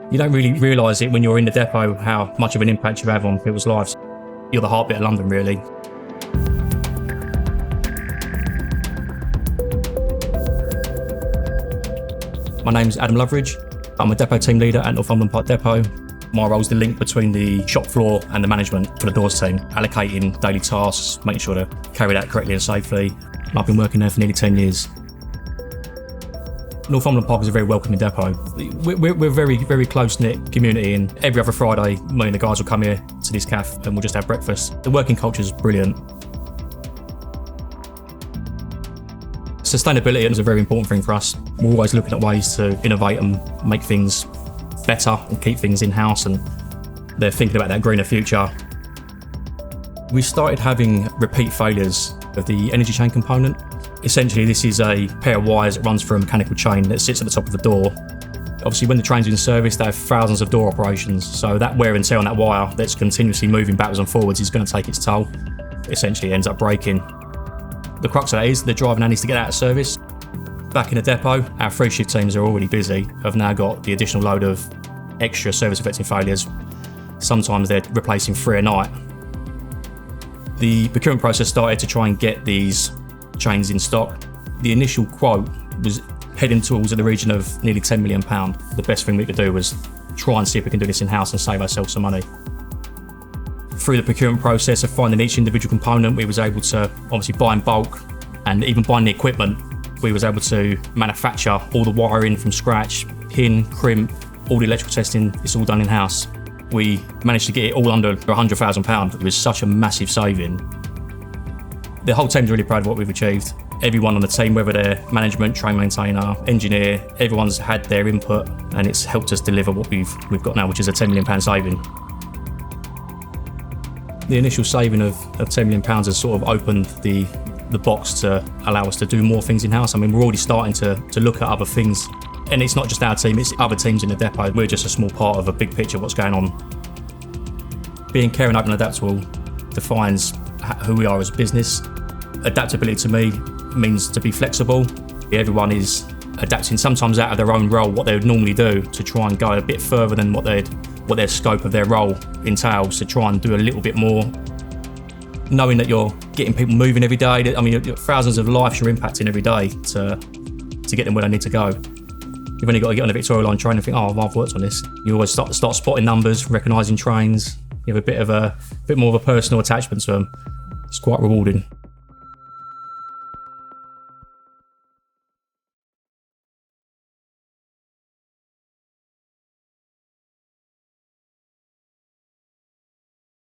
You don't really realise it when you're in the depot how much of an impact you have on people's lives. You're the heartbeat of London, really. My name's Adam Loveridge. I'm a depot team leader at Northumberland Park Depot. My role is the link between the shop floor and the management for the doors team, allocating daily tasks, making sure to carry that correctly and safely. And I've been working there for nearly 10 years. Northumberland Park is a very welcoming depot. We're a very, very close-knit community, and every other Friday, me and the guys will come here to this cafe and we'll just have breakfast. The working culture is brilliant. Sustainability is a very important thing for us. We're always looking at ways to innovate and make things better and keep things in-house, and they're thinking about that greener future. We started having repeat failures of the energy chain component. Essentially, this is a pair of wires that runs through a mechanical chain that sits at the top of the door. Obviously, when the train's in service, they have thousands of door operations, so that wear and tear on that wire that's continuously moving backwards and forwards is going to take its toll. Essentially, it ends up breaking. The crux of that is the driver now needs to get out of service. Back in the depot, our free shift teams are already busy, have now got the additional load of extra service affecting failures. Sometimes they're replacing 3 a night. The procurement process started to try and get these chains in stock. The initial quote was heading towards the region of nearly £10 million. The best thing we could do was try and see if we can do this in-house and save ourselves some money. Through the procurement process of finding each individual component, we was able to obviously buy in bulk, and even buying the equipment, we was able to manufacture all the wiring from scratch, pin, crimp, all the electrical testing, it's all done in-house. We managed to get it all under £100,000. It was such a massive saving. The whole team's really proud of what we've achieved. Everyone on the team, whether they're management, train maintainer, engineer, everyone's had their input, and it's helped us deliver what we've got now, which is a £10 million saving. The initial saving of £10 million has sort of opened the box to allow us to do more things in-house. I mean, we're already starting to look at other things, and it's not just our team, it's other teams in the depot. We're just a small part of a big picture of what's going on. Being caring, open and adaptable defines who we are as a business. Adaptability to me means to be flexible. Everyone is adapting sometimes out of their own role, what they would normally do, to try and go a bit further than what their scope of their role entails, to try and do a little bit more. Knowing that you're getting people moving every day, I mean, thousands of lives you're impacting every day to get them where they need to go. You've only got to get on a Victoria Line train and think, oh, I've worked on this. You always start spotting numbers, recognising trains. You have a bit more of a personal attachment to them. It's quite rewarding.